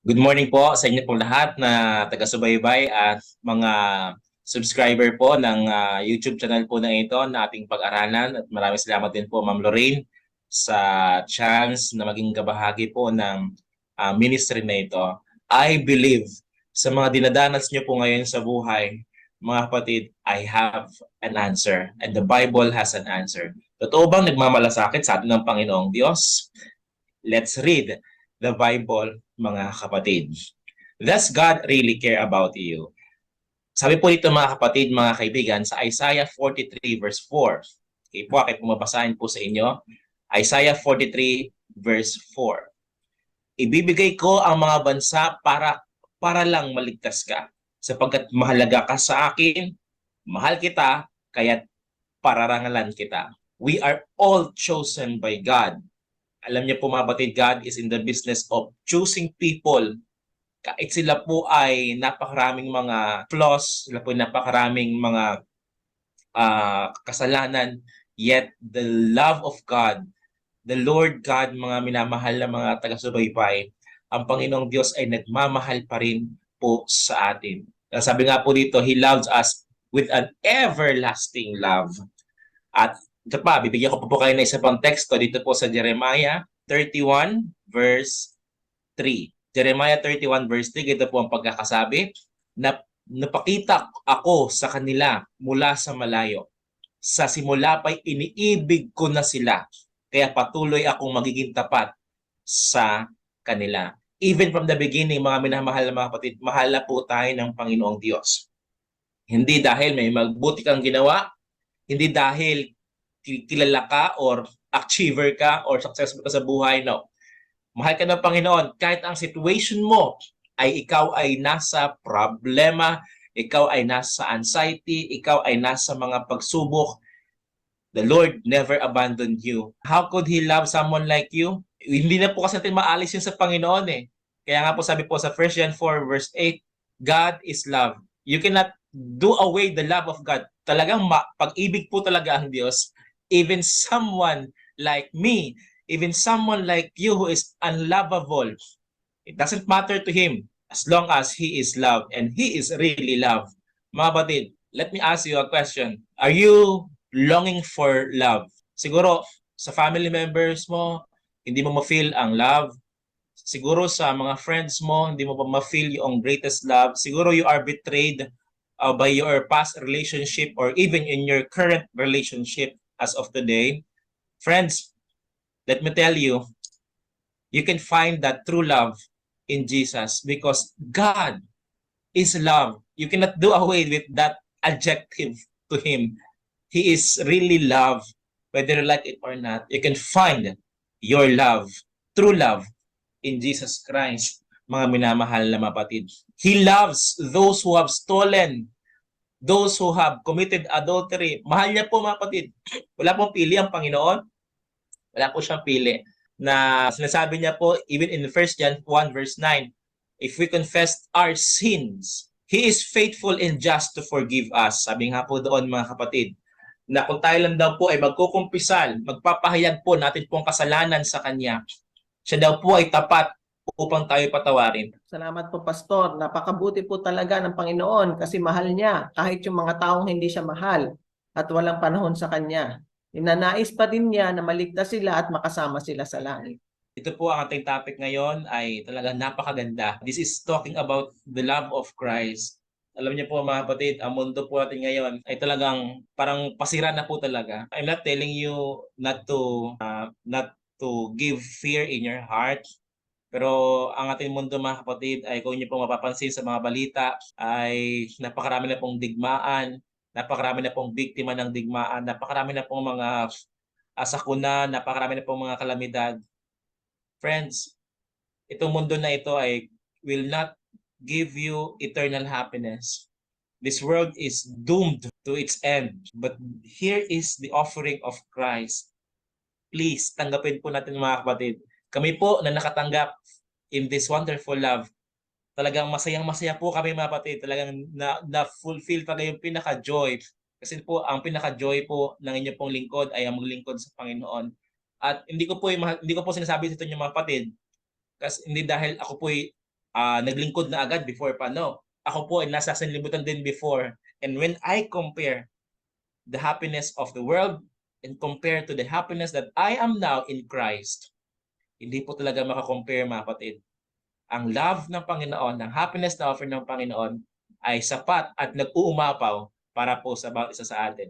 Good morning po sa inyo pong lahat na taga-subaybay at mga subscriber po ng YouTube channel po na ito na ating pag-aralan. At maraming salamat din po Ma'am Lorraine sa chance na maging kabahagi po ng ministry na ito. I believe sa mga dinadanas niyo po ngayon sa buhay, mga kapatid, I have an answer and the Bible has an answer. Totoo bang nagmamalasakit sa atin ng Panginoong Diyos? Let's read the Bible, mga kapatid. Does God really care about you? Sabi po dito mga kapatid, mga kaibigan, sa Isaiah 43 verse 4. Okay po, aking pumabasahin po sa inyo. Isaiah 43 verse 4. Ibibigay ko ang mga bansa para lang maligtas ka. Sapagkat mahalaga ka sa akin, mahal kita, kaya't pararangalan kita. We are all chosen by God. Alam niyo po mga batid, God is in the business of choosing people. Kahit sila po ay napakaraming mga flaws, sila po ay napakaraming mga kasalanan, yet the love of God, the Lord God, mga minamahal na mga taga-subaybay, ang Panginoong Diyos ay nagmamahal pa rin po sa atin. Sabi nga po dito, He loves us with an everlasting love. At ito pa, bibigyan ko po kayo ng isa pang teksto dito po sa Jeremiah 31 verse 3. Jeremiah 31 verse 3, ito po ang pagkakasabi, na napakita ako sa kanila mula sa malayo. Sa simula pa'y iniibig ko na sila, kaya patuloy akong magiging tapat sa kanila. Even from the beginning, mga minamahal na mga kapatid, mahal na po tayo ng Panginoong Diyos. Hindi dahil may magbuti kang ginawa, hindi dahil kilala ka or achiever ka or successful ka sa buhay. No. Mahal ka ng Panginoon. Kahit ang situation mo ay ikaw ay nasa problema, ikaw ay nasa anxiety, ikaw ay nasa mga pagsubok, the Lord never abandoned you. How could He love someone like you? Hindi na po kasi natin maalis yun sa Panginoon eh. Kaya nga po sabi po sa 1 John 4 verse 8, God is love. You cannot do away the love of God. Talagang pag-ibig po talaga ang Diyos. Even someone like me, even someone like you who is unlovable, it doesn't matter to Him as long as He is love and He is really love. Mga batid, let me ask you a question. Are you longing for love? Siguro sa family members mo, hindi mo ma-feel ang love. Siguro sa mga friends mo, hindi mo pa ma-feel yung greatest love. Siguro you are betrayed by your past relationship or even in your current relationship as of today. Friends, let me tell you, you can find that true love in Jesus because God is love. You cannot do away with that adjective to Him. He is really love, whether you like it or not. You can find your love, true love, in Jesus Christ, mga minamahal na mapatid. He loves those who have stolen, those who have committed adultery. Mahal niya po mga kapatid. Wala pong pili ang Panginoon. Wala po siyang pili. Na sinasabi niya po, even in 1 John 1 verse 9, if we confess our sins, He is faithful and just to forgive us. Sabi nga po doon mga kapatid, na kung tayo lang daw po ay magkukumpisal, magpapahayag po natin pong kasalanan sa Kanya, siya daw po ay tapat upang tayo patawarin. Salamat po, Pastor. Napakabuti po talaga ng Panginoon kasi mahal niya kahit yung mga taong hindi siya mahal at walang panahon sa Kanya. Inanais pa din niya na maligtas sila at makasama sila sa langit. Ito po ang ating topic ngayon ay talagang napakaganda. This is talking about the love of Christ. Alam niyo po mga kapatid, ang mundo po natin ngayon ay talagang parang pasira na po talaga. I'm not telling you not to give fear in your heart. Pero ang ating mundo mga kapatid ay kung niyo po mapapansin sa mga balita ay napakarami na pong digmaan, napakarami na pong biktima ng digmaan, napakarami na pong mga sakuna, napakarami na pong mga kalamidad. Friends, itong mundo na ito ay will not give you eternal happiness. This world is doomed to its end. But here is the offering of Christ. Please, tanggapin po natin mga kapatid. Kami po na nakatanggap in this wonderful love, talagang masayang-masaya po kami mga kapatid. Talagang na-fulfill talaga yung pinaka-joy. Kasi po, ang pinaka-joy po ng inyo pong lingkod ay ang maglingkod sa Panginoon. At hindi ko po sinasabi sa inyo mga kapatid, kasi hindi dahil ako po naglingkod na agad before pa. No, ako po ay nasa sanlibutan din before. And when I compare the happiness of the world and compare to the happiness that I am now in Christ, hindi po talaga makakompare mga kapatid. Ang love ng Panginoon, ang happiness na offer ng Panginoon ay sapat at nag-uumapaw para po sa bawat isa sa atin.